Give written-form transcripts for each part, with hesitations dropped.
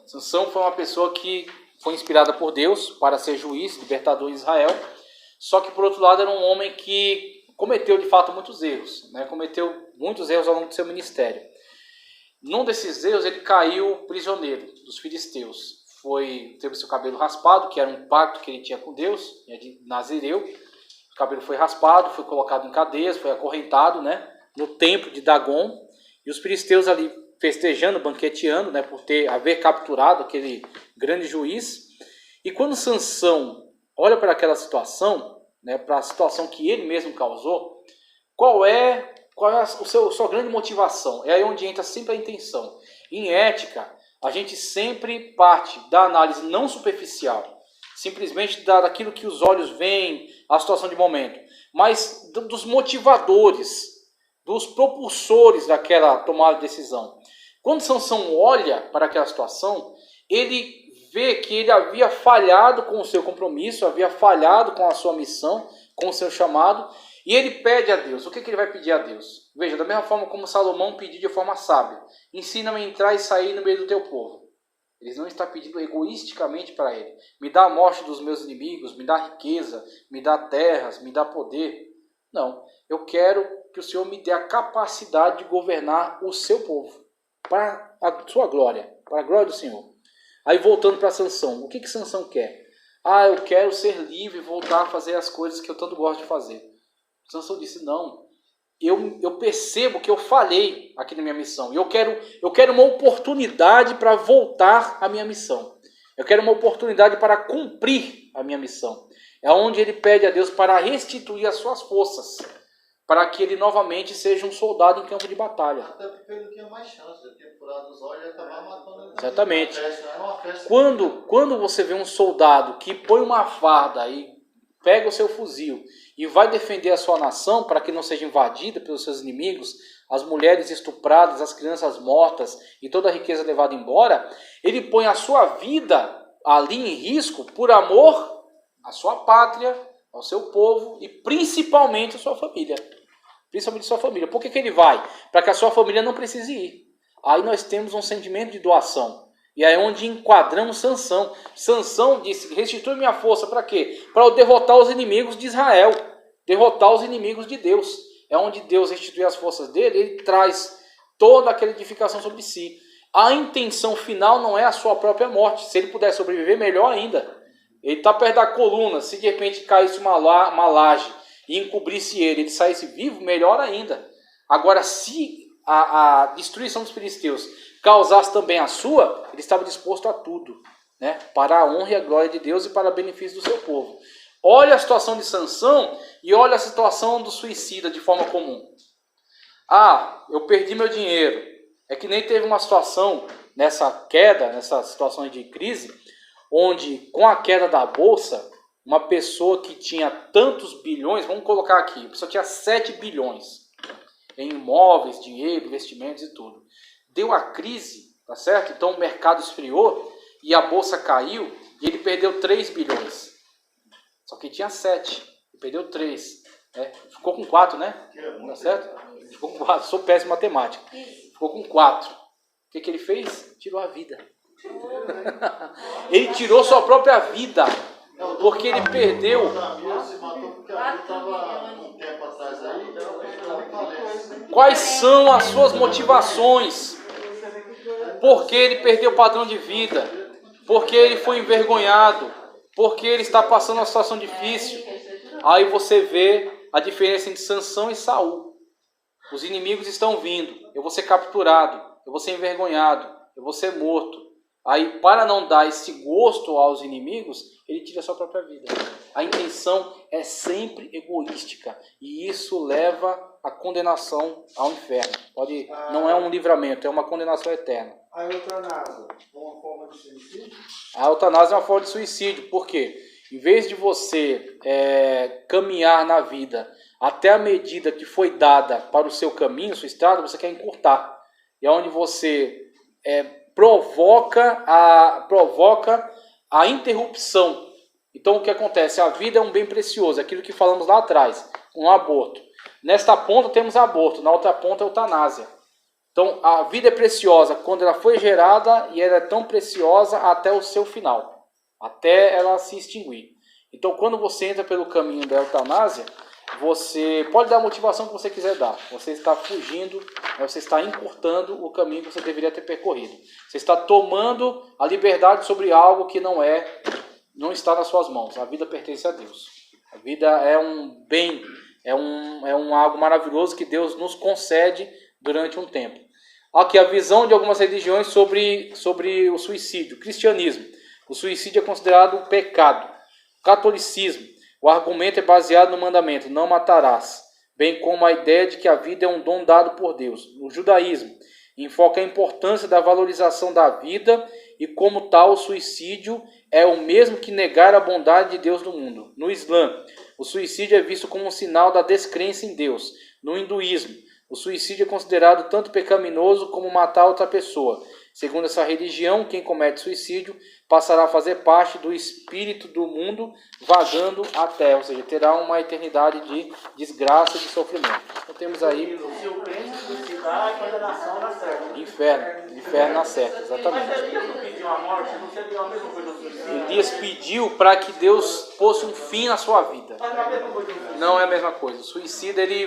Sansão foi uma pessoa que foi inspirada por Deus para ser juiz, libertador de Israel. Só que, por outro lado, era um homem que cometeu, de fato, muitos erros. Né? Cometeu muitos erros ao longo do seu ministério. Num desses erros, ele caiu prisioneiro dos filisteus. Teve seu cabelo raspado, que era um pacto que ele tinha com Deus, de Nazireu. O cabelo foi raspado, foi colocado em cadeias, foi acorrentado, né, no templo de Dagon. E os filisteus ali festejando, banqueteando, né, por haver capturado aquele grande juiz. E quando Sansão olha para aquela situação, né, para a situação que ele mesmo causou, qual é a sua grande motivação? É aí onde entra sempre a intenção. Em ética, a gente sempre parte da análise não superficial, simplesmente daquilo que os olhos veem, a situação de momento, mas dos motivadores, dos propulsores daquela tomada de decisão. Quando Sansão olha para aquela situação, ele vê que ele havia falhado com o seu compromisso, havia falhado com a sua missão, com o seu chamado, e ele pede a Deus. O que ele vai pedir a Deus? Veja, da mesma forma como Salomão pediu de forma sábia: ensina-me a entrar e sair no meio do teu povo. Ele não está pedindo egoisticamente para ele: me dá a morte dos meus inimigos, me dá riqueza, me dá terras, me dá poder. Não, eu quero que o Senhor me dê a capacidade de governar o seu povo, para a sua glória, para a glória do Senhor. Aí voltando para Sansão, o que Sansão quer? Eu quero ser livre e voltar a fazer as coisas que eu tanto gosto de fazer. Sansão disse: não, eu percebo que eu falhei aqui na minha missão. E eu quero uma oportunidade para voltar à minha missão. Eu quero uma oportunidade para cumprir a minha missão. É onde ele pede a Deus para restituir as suas forças, para que ele novamente seja um soldado em campo de batalha. Até porque ele não tinha mais chance, ele tinha furado os olhos e acabar matando. Exatamente. Quando você vê um soldado que põe uma farda e pega o seu fuzil e vai defender a sua nação para que não seja invadida pelos seus inimigos, as mulheres estupradas, as crianças mortas e toda a riqueza levada embora, ele põe a sua vida ali em risco por amor à sua pátria, ao seu povo e principalmente à sua família. Principalmente à sua família. Por que ele vai? Para que a sua família não precise ir. Aí nós temos um sentimento de doação. E é onde enquadramos Sansão. Sansão disse: restitui minha força para quê? Para eu derrotar os inimigos de Israel. Derrotar os inimigos de Deus. É onde Deus restitui as forças dele, ele traz toda aquela edificação sobre si. A intenção final não é a sua própria morte. Se ele puder sobreviver, melhor ainda. Ele está perto da coluna. Se de repente caísse uma laje e encobrisse ele saísse vivo, melhor ainda. Agora, se a destruição dos filisteus causasse também a sua, ele estava disposto a tudo, né? Para a honra e a glória de Deus e para o benefício do seu povo. Olha a situação de Sansão e olha a situação do suicida de forma comum. Eu perdi meu dinheiro. É que nem teve uma situação nessa queda, nessa situação de crise, onde com a queda da bolsa, uma pessoa que tinha tantos bilhões, vamos colocar aqui, a pessoa tinha 7 bilhões em imóveis, dinheiro, investimentos e tudo. Deu a crise, tá certo? Então o mercado esfriou e a bolsa caiu e ele perdeu 3 bilhões. Só que tinha 7, ele perdeu 3. Né? Ficou com 4, né? Tá certo? Ficou com 4, sou péssimo em matemática. Ficou com 4. O que ele fez? Tirou a vida. Ele tirou sua própria vida. Porque ele perdeu. Quais são as suas motivações? Porque ele perdeu o padrão de vida. Porque ele foi envergonhado. Porque ele está passando uma situação difícil. Aí você vê a diferença entre Sansão e Saul. Os inimigos estão vindo. Eu vou ser capturado. Eu vou ser envergonhado. Eu vou ser morto. Aí, para não dar esse gosto aos inimigos, ele tira a sua própria vida. A intenção é sempre egoística. E isso leva à condenação ao inferno. Não é um livramento, é uma condenação eterna. A eutanásia é uma forma de suicídio? A eutanásia é uma forma de suicídio. Por quê? Em vez de você caminhar na vida até a medida que foi dada para o seu caminho, sua estrada, você quer encurtar. E é onde você provoca a interrupção. Então o que acontece? A vida é um bem precioso, aquilo que falamos lá atrás, um aborto. Nesta ponta temos aborto, na outra ponta eutanásia. Então, a vida é preciosa quando ela foi gerada e ela é tão preciosa até o seu final, até ela se extinguir. Então, quando você entra pelo caminho da eutanásia, você pode dar a motivação que você quiser dar. Você está fugindo, você está encurtando o caminho que você deveria ter percorrido. Você está tomando a liberdade sobre algo que não está nas suas mãos. A vida pertence a Deus. A vida é um bem, é algo maravilhoso que Deus nos concede durante um tempo. Aqui a visão de algumas religiões sobre o suicídio. Cristianismo. O suicídio é considerado um pecado. Catolicismo. O argumento é baseado no mandamento, não matarás, bem como a ideia de que a vida é um dom dado por Deus. No judaísmo, enfoca a importância da valorização da vida e, como tal, o suicídio é o mesmo que negar a bondade de Deus no mundo. No Islã, o suicídio é visto como um sinal da descrença em Deus. No hinduísmo, o suicídio é considerado tanto pecaminoso como matar outra pessoa. Segundo essa religião, quem comete suicídio passará a fazer parte do espírito do mundo vagando até, ou seja, terá uma eternidade de desgraça e de sofrimento. Então temos aí Se o crente suicidar, a condenação na certa. inferno na certa, exatamente. Mas Elias não pediu a morte, não seria a mesma coisa do suicídio? Elias pediu para que Deus fosse um fim na sua vida. Mas não é a mesma coisa do suicídio. Não é a mesma coisa. O suicida ele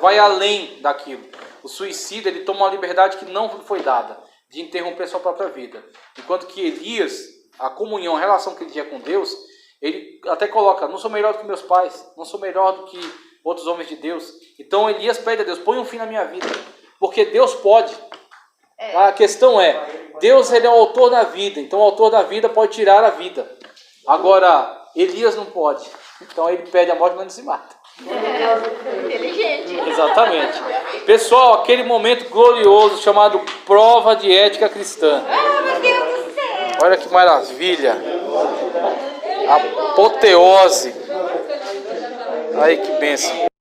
vai além daquilo. O suicida ele toma uma liberdade que não foi dada, de interromper sua própria vida. Enquanto que Elias, a comunhão, a relação que ele tinha com Deus, ele até coloca, não sou melhor do que meus pais, não sou melhor do que outros homens de Deus. Então Elias pede a Deus, põe um fim na minha vida, porque Deus pode. A questão é, Deus ele é o autor da vida, então o autor da vida pode tirar a vida. Agora, Elias não pode. Então ele pede a morte, mas não se mata. Inteligente. Exatamente. Pessoal, aquele momento glorioso chamado prova de ética cristã. Meu Deus do céu. Olha que maravilha. Apoteose. Aí que bênção.